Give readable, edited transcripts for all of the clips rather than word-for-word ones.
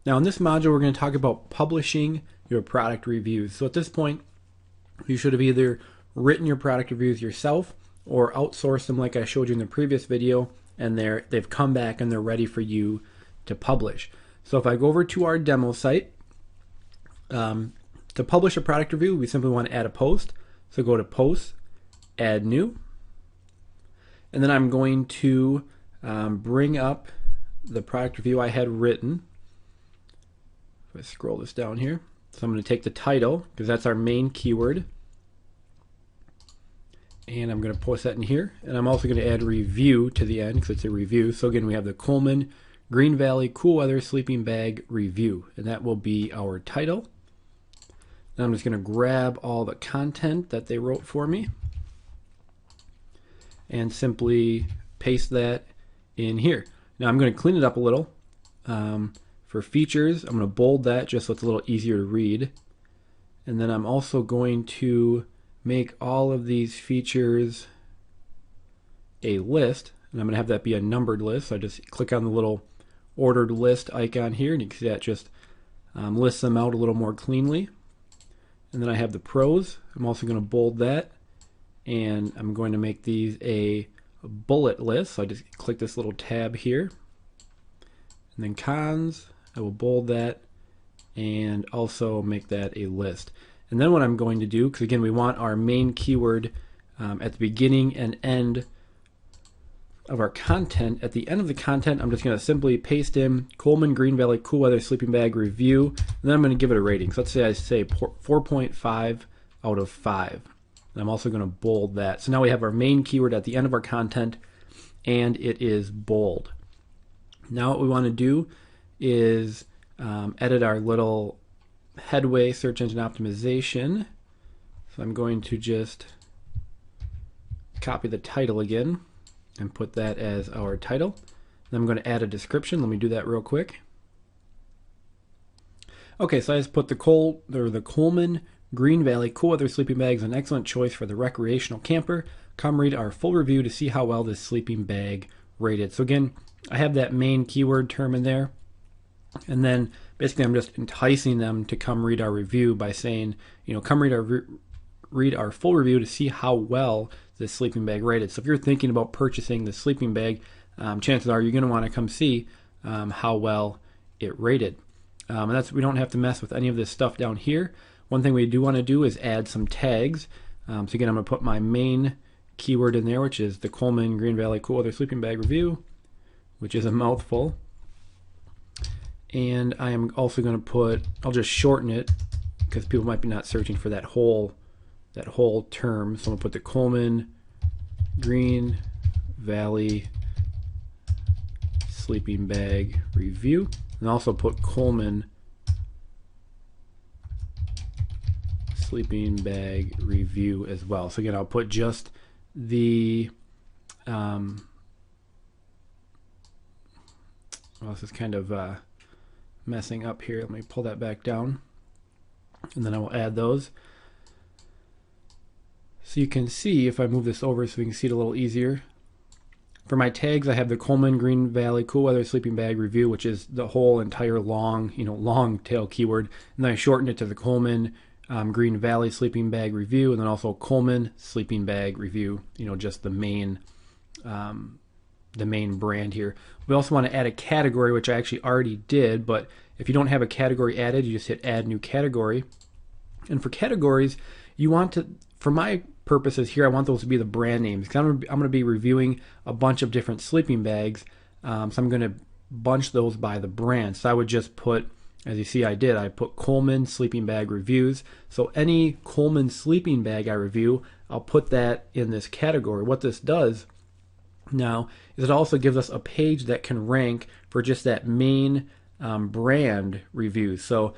Now in this module, we're going to talk about publishing your product reviews. So at this point, you should have either written your product reviews yourself or outsourced them like I showed you in the previous video, and they've come back and they're ready for you to publish. So if I go over to our demo site, to publish a product review, we simply want to add a post. So go to Posts, Add New, and then I'm going to bring up the product review I had written. If I scroll this down here, so I'm going to take the title, because that's our main keyword, and I'm going to post that in here. And I'm also going to add review to the end because it's a review. So again, we have the Coleman Green Valley Cool Weather Sleeping Bag Review, and that will be our title. Now I'm just going to grab all the content that they wrote for me and simply paste that in here. Now I'm going to clean it up a little. For features, I'm going to bold that just so it's a little easier to read. And then I'm also going to make all of these features a list, and I'm going to have that be a numbered list. So I just click on the little ordered list icon here, and you can see that just lists them out a little more cleanly. And then I have the pros. I'm also going to bold that, and I'm going to make these a bullet list. So I just click this little tab here. And then cons, I will bold that and also make that a list. And then what I'm going to do, because again we want our main keyword at the beginning and end of our content. At the end of the content, I'm just going to simply paste in Coleman Green Valley Cool Weather Sleeping Bag Review, and then I'm going to give it a rating. So let's say I say 4.5 out of 5. And I'm also going to bold that. So now we have our main keyword at the end of our content, and it is bold. Now what we want to do is edit our little headway search engine optimization. So I'm going to just copy the title again and put that as our title. Then I'm going to add a description. Let me do that real quick. Okay, so I just put the Coleman Green Valley Cool Weather Sleeping Bag is an excellent choice for the recreational camper. Come read our full review to see how well this sleeping bag rated. So again, I have that main keyword term in there, and then basically I'm just enticing them to come read our review by saying, come read our full review to see how well this sleeping bag rated. So if you're thinking about purchasing the sleeping bag, chances are you're going to want to come see how well it rated. And we don't have to mess with any of this stuff down here. One thing we do want to do is add some tags. So again, I'm going to put my main keyword in there, which is the Coleman Green Valley Cool Weather Sleeping Bag Review, which is a mouthful. And I am also going to I'll just shorten it because people might be not searching for that whole term. So I'm going to put the Coleman Green Valley Sleeping Bag Review, and also put Coleman Sleeping Bag Review as well. So again, I'll put just the this is kind of messing up here. Let me pull that back down, and then I will add those. So you can see, if I move this over so we can see it a little easier, for my tags I have the Coleman Green Valley Cool Weather Sleeping Bag Review, which is the whole entire long tail keyword, and then I shortened it to the Coleman Green Valley Sleeping Bag Review, and then also Coleman Sleeping Bag Review, just the main brand here. We also want to add a category, which I actually already did, but if you don't have a category added, you just hit add new category. And for categories, you want to, for my purposes here, I want those to be the brand names, because I'm going to be reviewing a bunch of different sleeping bags, so I'm going to bunch those by the brand. So I would just put, as you see I put Coleman Sleeping Bag Reviews. So any Coleman sleeping bag I review, I'll put that in this category. What this does now is it also gives us a page that can rank for just that main brand review. So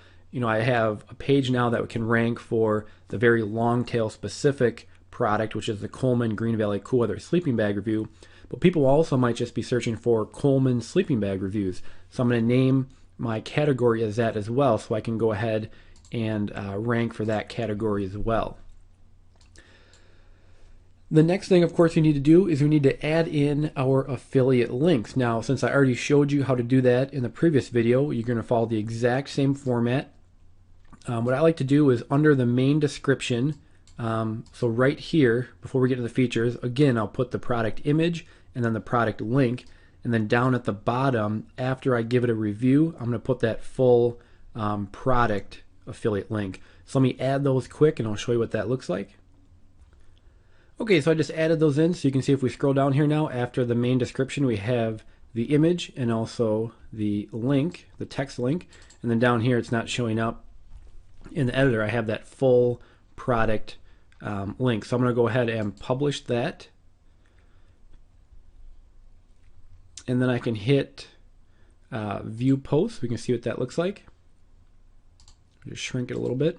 I have a page now that can rank for the very long tail specific product, which is the Coleman Green Valley Cool Weather Sleeping Bag Review. But people also might just be searching for Coleman sleeping bag reviews. So I'm going to name my category as that as well, so I can go ahead and rank for that category as well. The next thing, of course, we need to do is we need to add in our affiliate links. Now, since I already showed you how to do that in the previous video, you're going to follow the exact same format. What I like to do is under the main description, so right here, before we get to the features, again, I'll put the product image and then the product link. And then down at the bottom, after I give it a review, I'm going to put that full product affiliate link. So let me add those quick and I'll show you what that looks like. Okay, so I just added those in, so you can see if we scroll down here now, after the main description we have the image and also the link, the text link, and then down here it's not showing up in the editor. I have that full product link. So I'm going to go ahead and publish that, and then I can hit view post. We can see what that looks like. Just shrink it a little bit.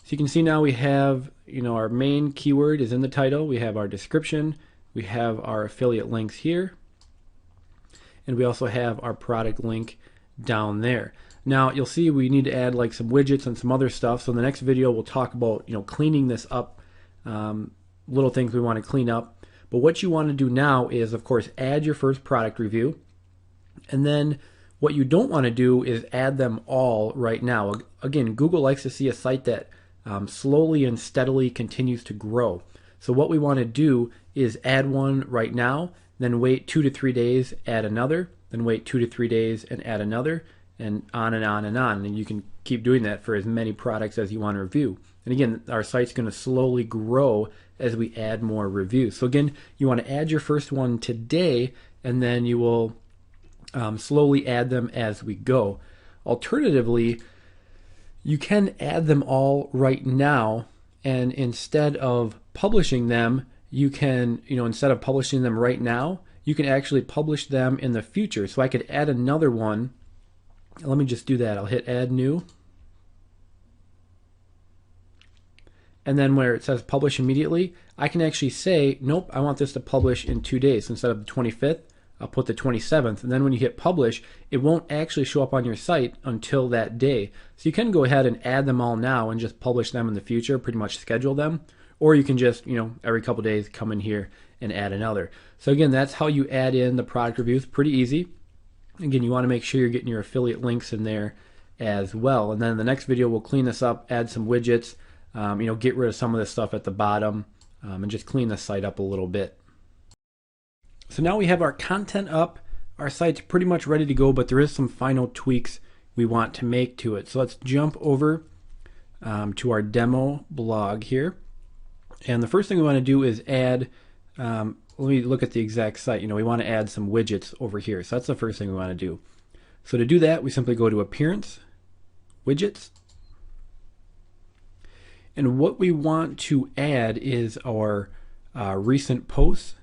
So you can see now we have, our main keyword is in the title. We have our description. We have our affiliate links here. And we also have our product link down there. Now you'll see we need to add like some widgets and some other stuff. So in the next video we'll talk about, cleaning this up, little things we want to clean up. But what you want to do now is, of course, add your first product review. And then what you don't want to do is add them all right now. Again, Google likes to see a site that slowly and steadily continues to grow. So what we want to do is add one right now, then wait 2 to 3 days, add another, then wait 2 to 3 days and add another, and on and on and on. And you can keep doing that for as many products as you want to review. And again, our site's going to slowly grow as we add more reviews. So again, you want to add your first one today, and then you will slowly add them as we go. Alternatively, you can add them all right now, and instead of publishing them, you can, instead of publishing them right now, you can actually publish them in the future. So I could add another one. Let me just do that. I'll hit add new. And then where it says publish immediately, I can actually say, nope, I want this to publish in 2 days. So instead of the 25th, I'll put the 27th, and then when you hit publish, it won't actually show up on your site until that day. So you can go ahead and add them all now and just publish them in the future, pretty much schedule them. Or you can just, every couple days come in here and add another. So again, that's how you add in the product reviews. Pretty easy. Again, you want to make sure you're getting your affiliate links in there as well. And then in the next video, we'll clean this up, add some widgets, get rid of some of this stuff at the bottom, and just clean the site up a little bit. So now we have our content up, our site's pretty much ready to go, but there is some final tweaks we want to make to it. So let's jump over to our demo blog here. And the first thing we want to do is add, let me look at the exact site. We want to add some widgets over here. So that's the first thing we want to do. So to do that, we simply go to Appearance, Widgets. And what we want to add is our recent posts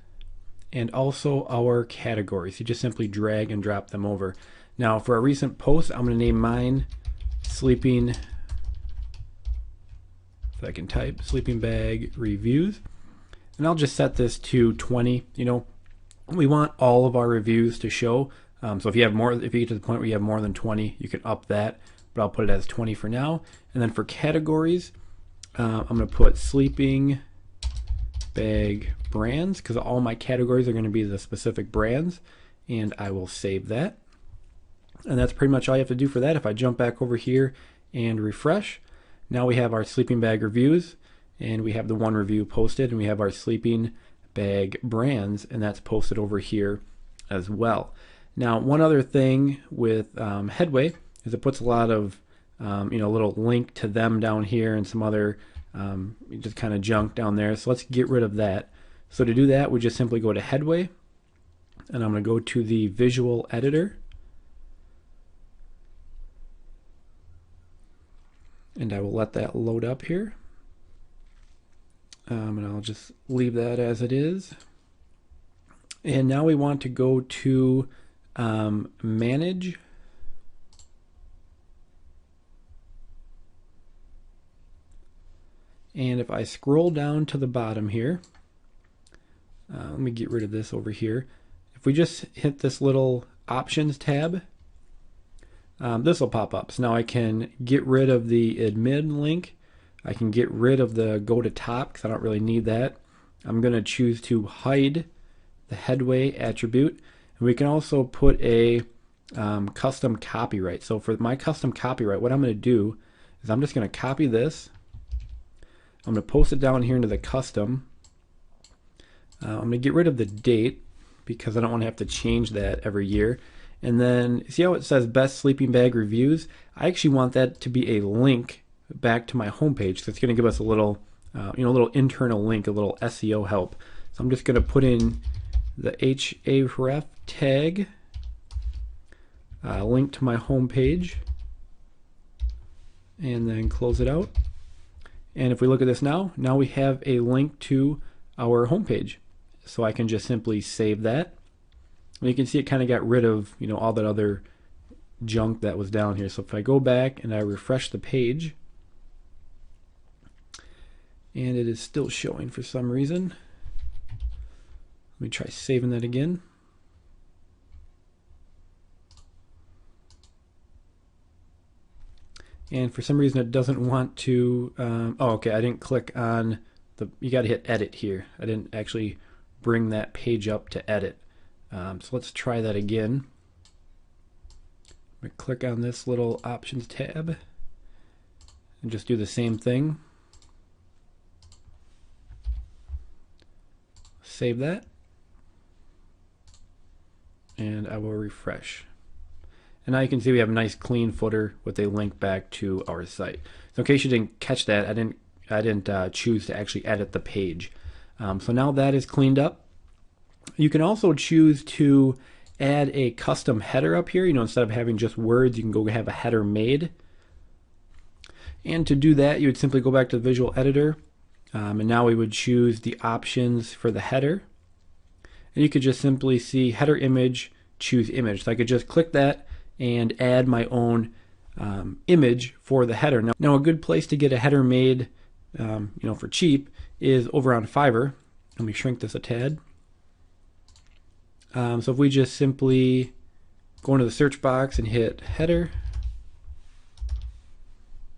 and also our categories. You just simply drag and drop them over. Now for our recent posts, I'm going to name mine Sleeping, if I can type, Sleeping Bag Reviews. And I'll just set this to 20. We want all of our reviews to show. So if you have more, if you get to the point where you have more than 20, you can up that, but I'll put it as 20 for now. And then for categories, I'm going to put Sleeping Bag Brands, because all my categories are going to be the specific brands, and I will save that. And that's pretty much all you have to do for that. If I jump back over here and refresh, now we have our sleeping bag reviews, and we have the one review posted, and we have our sleeping bag brands, and that's posted over here as well. Now one other thing with Headway is it puts a lot of little link to them down here and some other just kind of junk down there. So let's get rid of that. So to do that, we just simply go to Headway, and I'm going to go to the visual editor, and I will let that load up here, and I'll just leave that as it is. And now we want to go to Manage, and if I scroll down to the bottom here, let me get rid of this over here. If we just hit this little Options tab, this will pop up. So now I can get rid of the admin link. I can get rid of the go to top because I don't really need that. I'm going to choose to hide the headway attribute. And we can also put a custom copyright. So for my custom copyright, what I'm going to do is I'm just going to copy this. I'm going to post it down here into the custom. I'm going to get rid of the date because I don't want to have to change that every year. And then see how it says best sleeping bag reviews? I actually want that to be a link back to my homepage. So it's going to give us a little, a little internal link, a little SEO help. So I'm just going to put in the href tag, link to my homepage, and then close it out. And if we look at this now we have a link to our homepage. So I can just simply save that. And you can see it kind of got rid of, all that other junk that was down here. So if I go back and I refresh the page, and it is still showing for some reason. Let me try saving that again. And for some reason it doesn't want to, okay, I didn't click on you got to hit edit here. I didn't actually bring that page up to edit. So let's try that again. I'm going to click on this little options tab and just do the same thing. Save that. And I will refresh. And now you can see we have a nice clean footer with a link back to our site. So in case you didn't catch that, I didn't choose to actually edit the page. So now that is cleaned up. You can also choose to add a custom header up here. Instead of having just words, you can go have a header made. And to do that, you would simply go back to the visual editor. And now we would choose the options for the header. And you could just simply see header image, choose image. So I could just click that and add my own image for the header. Now a good place to get a header made for cheap is over on Fiverr. Let me shrink this a tad. So if we just simply go into the search box and hit header,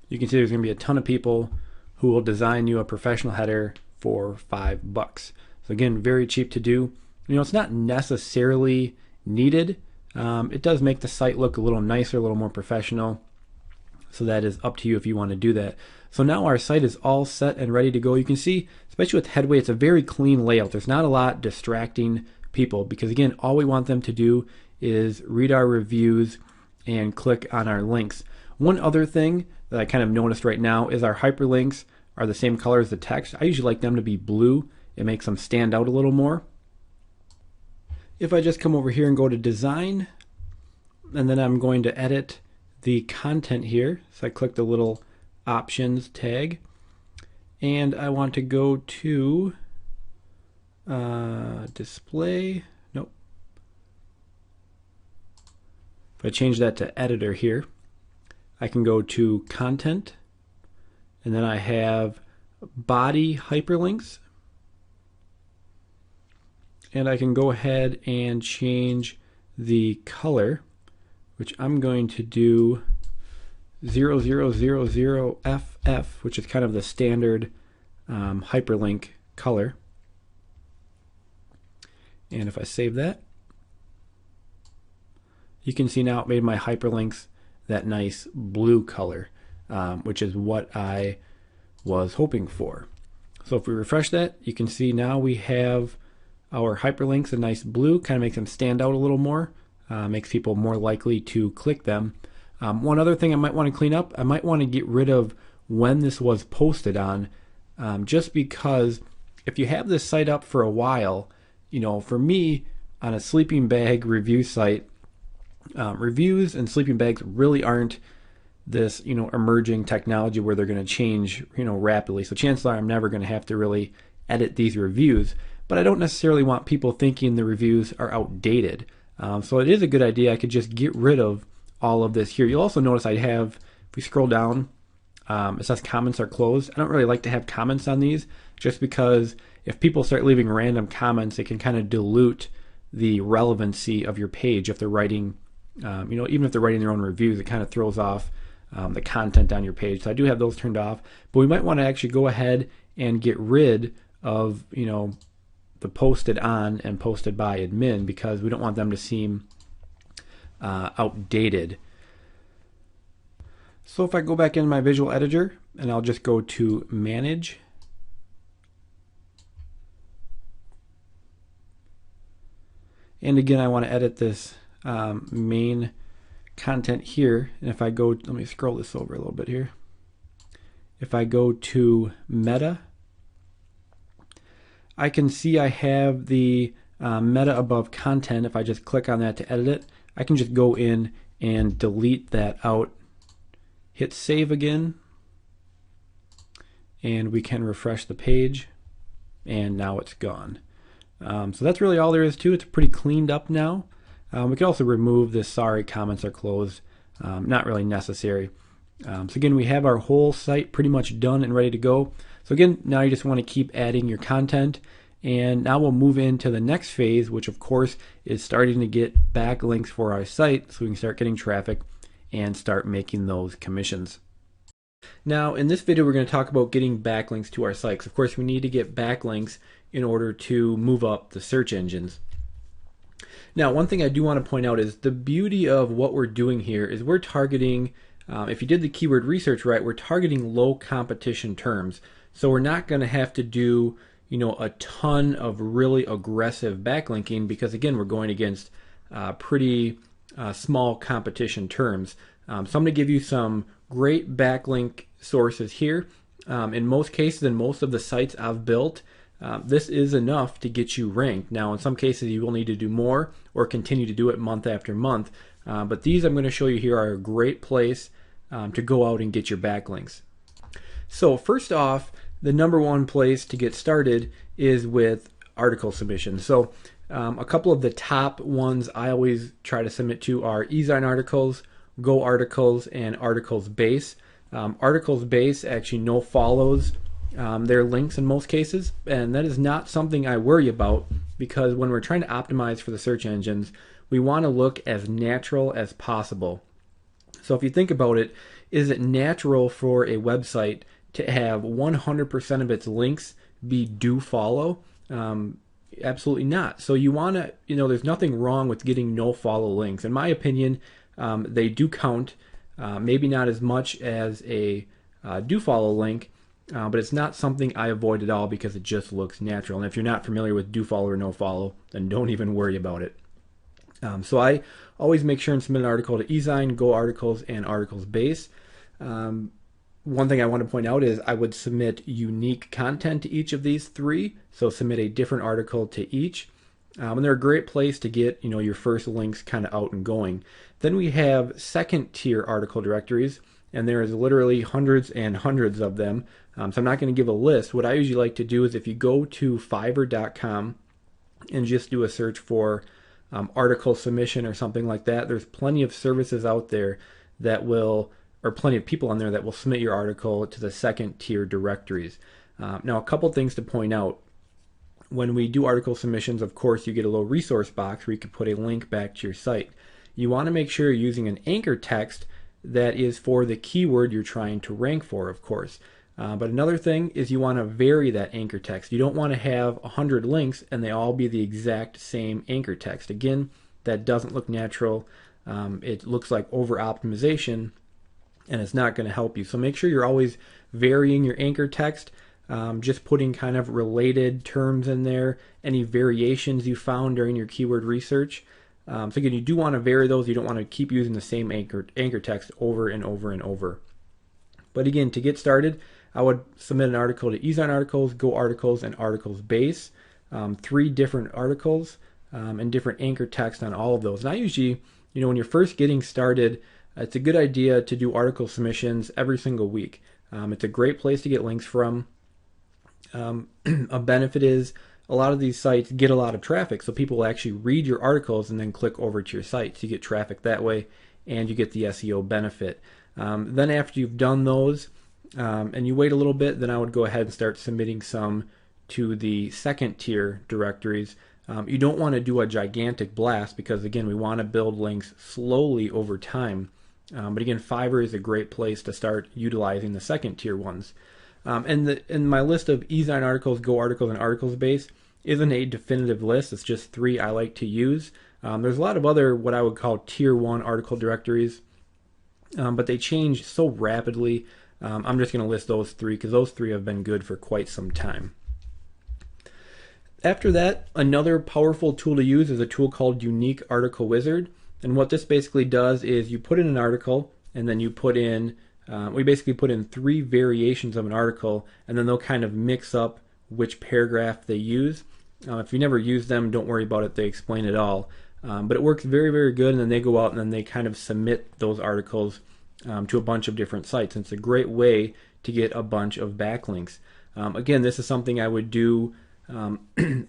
you can see there's going to be a ton of people who will design you a professional header for $5. So again, very cheap to do. It's not necessarily needed. It does make the site look a little nicer, a little more professional. So that is up to you if you want to do that. So now our site is all set and ready to go. You can see, especially with Headway, it's a very clean layout. There's not a lot distracting people because again, all we want them to do is read our reviews and click on our links. One other thing that I kind of noticed right now is our hyperlinks are the same color as the text. I usually like them to be blue. It makes them stand out a little more. If I just come over here and go to design, and then I'm going to edit the content here. So I click the little options tag, and I want to go to display. Nope. If I change that to editor here, I can go to content, and then I have body hyperlinks. And I can go ahead and change the color, which I'm going to do 0000FF, which is kind of the standard hyperlink color. And if I save that, you can see now it made my hyperlinks that nice blue color, which is what I was hoping for. So if we refresh that, you can see now we have our hyperlinks a nice blue, kind of makes them stand out a little more, makes people more likely to click them. One other thing I might want to clean up, I might want to get rid of when this was posted on, just because if you have this site up for a while, for me on a sleeping bag review site, reviews and sleeping bags really aren't this emerging technology where they're going to change rapidly. So chances are I'm never going to have to really edit these reviews. But I don't necessarily want people thinking the reviews are outdated. So it is a good idea. I could just get rid of all of this here. You'll also notice I have, if we scroll down, it says comments are closed. I don't really like to have comments on these just because if people start leaving random comments, it can kind of dilute the relevancy of your page if they're writing, even if they're writing their own reviews, it kind of throws off the content on your page. So I do have those turned off. But we might want to actually go ahead and get rid of, the posted on and posted by admin, because we don't want them to seem outdated. So if I go back in my visual editor and I'll just go to manage, and again I want to edit this main content here, and if I go, let me scroll this over a little bit here. If I go to meta, I can see I have the meta above content. If I just click on that to edit it, I can just go in and delete that out, hit save again, and we can refresh the page, and now it's gone. So that's really all there is to it. It's pretty cleaned up now. We can also remove this sorry comments are closed, not really necessary. So again, we have our whole site pretty much done and ready to go. So again, now you just want to keep adding your content, and now we'll move into the next phase, which of course is starting to get backlinks for our site so we can start getting traffic and start making those commissions. Now in this video we're going to talk about getting backlinks to our sites. Of course we need to get backlinks in order to move up the search engines. Now one thing I do want to point out is the beauty of what we're doing here is we're targeting, if you did the keyword research right, we're targeting low competition terms. So we're not going to have to do a ton of really aggressive backlinking, because again we're going against pretty small competition terms. So I'm going to give you some great backlink sources here. In most cases, in most of the sites I've built, this is enough to get you ranked. Now in some cases you will need to do more or continue to do it month after month, but these I'm going to show you here are a great place to go out and get your backlinks. So first off, the number one place to get started is with article submissions. So a couple of the top ones I always try to submit to are eZine articles, Go articles, and articles base. Articles base actually no follows their links in most cases, and that is not something I worry about, because when we're trying to optimize for the search engines, we want to look as natural as possible. So if you think about it, is it natural for a website to have 100% of its links be do follow? Absolutely not. So you want to, there's nothing wrong with getting no follow links. In my opinion, they do count, maybe not as much as a do follow link, but it's not something I avoid at all because it just looks natural. And if you're not familiar with do follow or no follow, then don't even worry about it. So I always make sure and submit an article to eZine, Go articles, and articles base. One thing I want to point out is I would submit unique content to each of these three. So submit a different article to each. And they're a great place to get your first links kind of out and going. Then we have second tier article directories, and there is literally hundreds and hundreds of them. So I'm not going to give a list. What I usually like to do is if you go to Fiverr.com and just do a search for article submission or something like that, there's plenty of services out there that will, or plenty of people on there that will submit your article to the second tier directories. Now a couple things to point out. When we do article submissions, of course, you get a little resource box where you can put a link back to your site. You want to make sure you're using an anchor text that is for the keyword you're trying to rank for, of course. But another thing is you want to vary that anchor text. You don't want to have 100 links and they all be the exact same anchor text. Again, that doesn't look natural. It looks like over optimization, and it's not going to help you. So make sure you're always varying your anchor text, just putting kind of related terms in there, any variations you found during your keyword research. So again, you do want to vary those. You don't want to keep using the same anchor text over and over and over. But again, to get started, I would submit an article to eZine articles, Go articles, and articles base. 3 different articles and different anchor text on all of those. And I usually, when you're first getting started, it's a good idea to do article submissions every single week. It's a great place to get links from. A benefit is a lot of these sites get a lot of traffic, so people will actually read your articles and then click over to your site. So you get traffic that way, and you get the SEO benefit. Then after you've done those, and you wait a little bit, then I would go ahead and start submitting some to the second tier directories. You don't want to do a gigantic blast because, again, we want to build links slowly over time. But again, Fiverr is a great place to start utilizing the second tier ones. And my list of eZine articles, Go articles, and articles base isn't a definitive list. It's just 3 I like to use. There's a lot of other what I would call tier 1 article directories, but they change so rapidly. I'm just going to list those 3 because those 3 have been good for quite some time. After that, another powerful tool to use is a tool called Unique Article Wizard. And what this basically does is you put in an article, and then you put in, we basically put in 3 variations of an article, and then they'll kind of mix up which paragraph they use. If you never use them, don't worry about it. They explain it all. But it works very, very good, and then they go out and then they kind of submit those articles to a bunch of different sites. And it's a great way to get a bunch of backlinks. Again, this is something I would do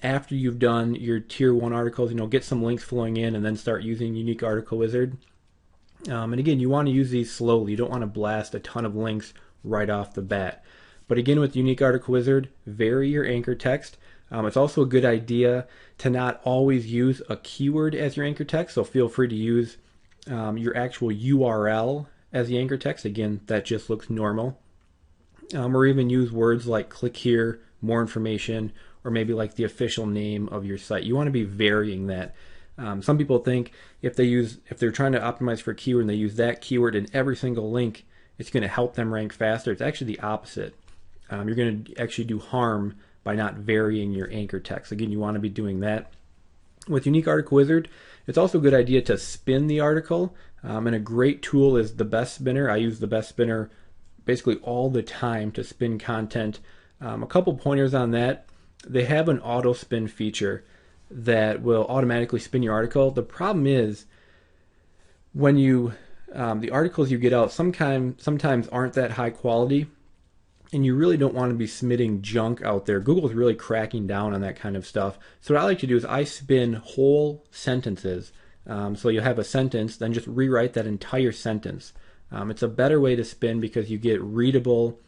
after you've done your tier 1 articles. Get some links flowing in and then start using Unique Article Wizard. And again, you want to use these slowly. You don't want to blast a ton of links right off the bat. But again, with Unique Article Wizard, vary your anchor text. It's also a good idea to not always use a keyword as your anchor text, so feel free to use your actual URL as the anchor text. Again, that just looks normal. Or even use words like click here, more information, or maybe like the official name of your site. You want to be varying that. Some people think if they're trying to optimize for a keyword and they use that keyword in every single link, it's going to help them rank faster. It's actually the opposite. You're going to actually do harm by not varying your anchor text. Again, you want to be doing that. With Unique Article Wizard, it's also a good idea to spin the article. And a great tool is the Best Spinner. I use the Best Spinner basically all the time to spin content. A couple pointers on that. They have an auto spin feature that will automatically spin your article. The problem is when the articles you get out sometimes aren't that high quality, and you really don't want to be submitting junk out there. Google's really cracking down on that kind of stuff. So what I like to do is I spin whole sentences. So you'll have a sentence, then just rewrite that entire sentence. It's a better way to spin because you get readable,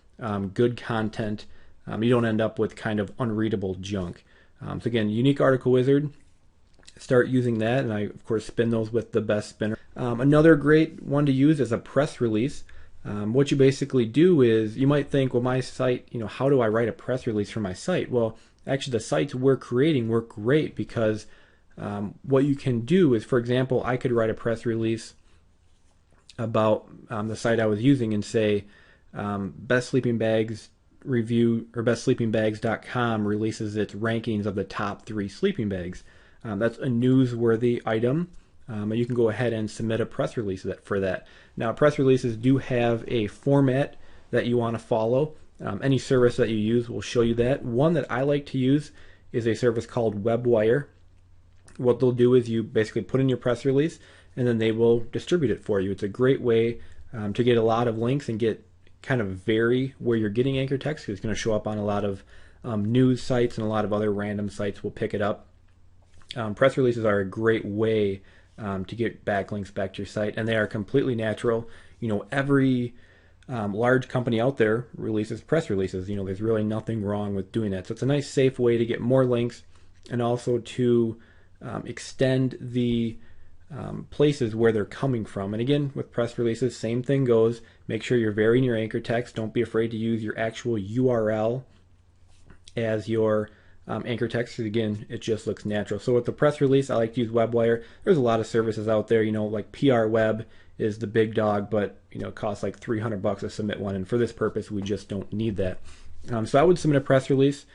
good content. You don't end up with kind of unreadable junk. So again, Unique Article Wizard, start using that, and I of course spin those with the Best Spinner. Another great one to use is a press release. What you basically do is, you might think, well, my site, how do I write a press release for my site? Well, actually the sites we're creating work great because what you can do is, for example, I could write a press release about the site I was using and say, Best Sleeping Bags review, or bestsleepingbags.com releases its rankings of the top 3 sleeping bags. That's a newsworthy item. And you can go ahead and submit a press release for that. Now, press releases do have a format that you want to follow. Any service that you use will show you that. One that I like to use is a service called WebWire. What they'll do is you basically put in your press release, and then they will distribute it for you. It's a great way to get a lot of links and get kind of vary where you're getting anchor text, because it's going to show up on a lot of news sites, and a lot of other random sites will pick it up. Press releases are a great way to get backlinks back to your site, and they are completely natural. Every large company out there releases press releases. There's really nothing wrong with doing that. So it's a nice, safe way to get more links, and also to extend the places where they're coming from. And again, with press releases, same thing goes. Make sure you're varying your anchor text. Don't be afraid to use your actual URL as your anchor text, because again, it just looks natural. So with the press release, I like to use WebWire. There's a lot of services out there, like PR Web is the big dog, but it costs like $300 to submit one, and for this purpose, we just don't need that. So I would submit a press release,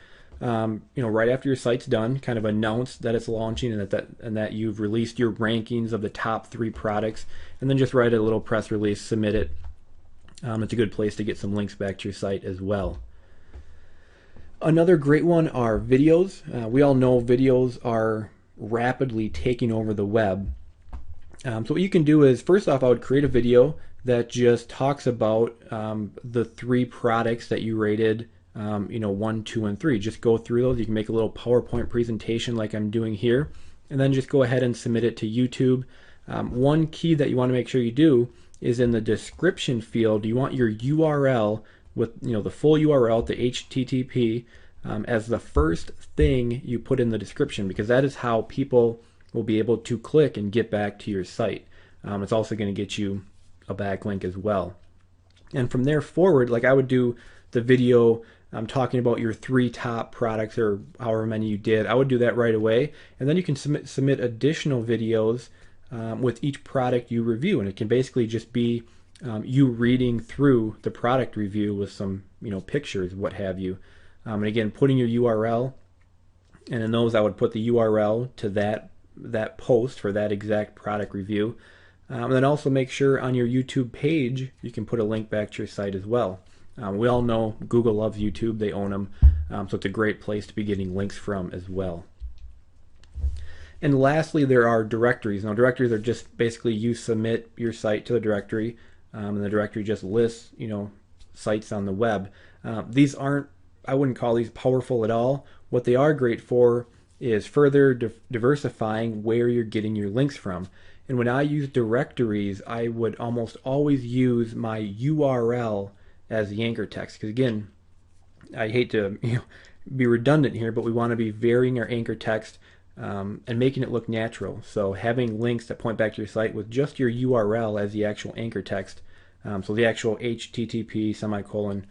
right after your site's done, kind of announce that it's launching and that you've released your rankings of the top 3 products, and then just write a little press release, submit it. It's a good place to get some links back to your site as well. Another great one are videos. We all know videos are rapidly taking over the web. So what you can do is, first off, I would create a video that just talks about the 3 products that you rated, 1, 2, and 3. Just go through those. You can make a little PowerPoint presentation like I'm doing here, and then just go ahead and submit it to YouTube. One key that you want to make sure you do is in the description field, you want your URL with the full URL, the HTTP, as the first thing you put in the description, because that is how people will be able to click and get back to your site. It's also going to get you a backlink as well. And from there forward, like I would do the video talking about your 3 top products or however many you did, I would do that right away. And then you can submit additional videos with each product you review, and it can basically just be you reading through the product review with some pictures, what have you. And again, putting your URL, and in those I would put the URL to that post for that exact product review. And then also make sure on your YouTube page you can put a link back to your site as well. We all know Google loves YouTube, they own them, so it's a great place to be getting links from as well. And lastly, there are directories. Now, directories are just basically you submit your site to the directory, and the directory just lists sites on the web. These aren't, I wouldn't call these powerful at all. What they are great for is further diversifying where you're getting your links from. And when I use directories, I would almost always use my URL as the anchor text, because again, I hate to be redundant here, but we want to be varying our anchor text and making it look natural. So having links that point back to your site with just your URL as the actual anchor text, so the actual HTTP semicolon,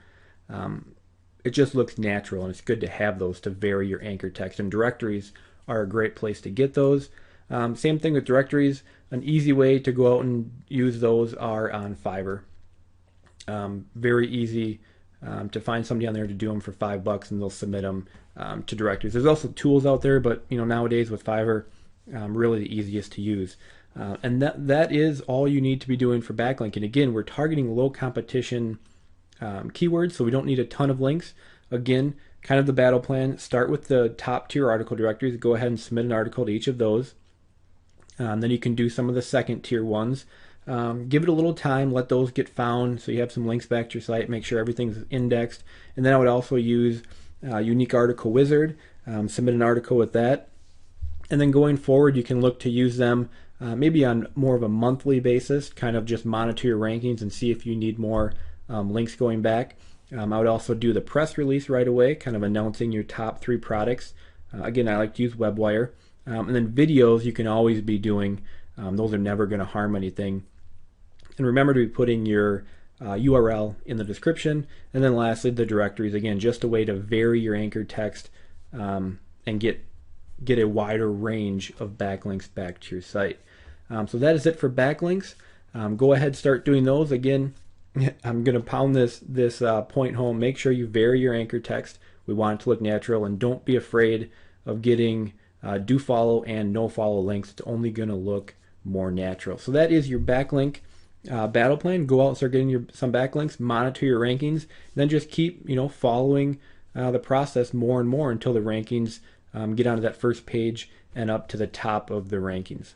it just looks natural, and it's good to have those to vary your anchor text. And directories are a great place to get those. Same thing with directories. An easy way to go out and use those are on Fiverr. Very easy to find somebody on there to do them for $5, and they'll submit them to directories. There's also tools out there, but nowadays with Fiverr, really the easiest to use. And that is all you need to be doing for backlinking. Again, we're targeting low competition keywords, so we don't need a ton of links. Again, kind of the battle plan: start with the top tier article directories. Go ahead and submit an article to each of those. Then you can do some of the second tier ones. Give it a little time, let those get found so you have some links back to your site, make sure everything's indexed. And then I would also use Unique Article Wizard, submit an article with that. And then going forward, you can look to use them maybe on more of a monthly basis, kind of just monitor your rankings and see if you need more links going back. I would also do the press release right away, kind of announcing your top 3 products. Again, I like to use WebWire. And then videos you can always be doing. Those are never going to harm anything. And remember to be putting your URL in the description. And then lastly, the directories. Again, just a way to vary your anchor text and get a wider range of backlinks back to your site. So that is it for backlinks. Go ahead, start doing those. Again, I'm going to pound this point home. Make sure you vary your anchor text. We want it to look natural, and don't be afraid of getting do follow and no follow links. It's only going to look more natural. So that is your backlink battle plan. Go out and start getting some backlinks, monitor your rankings, then just keep following the process more and more until the rankings get onto that first page and up to the top of the rankings.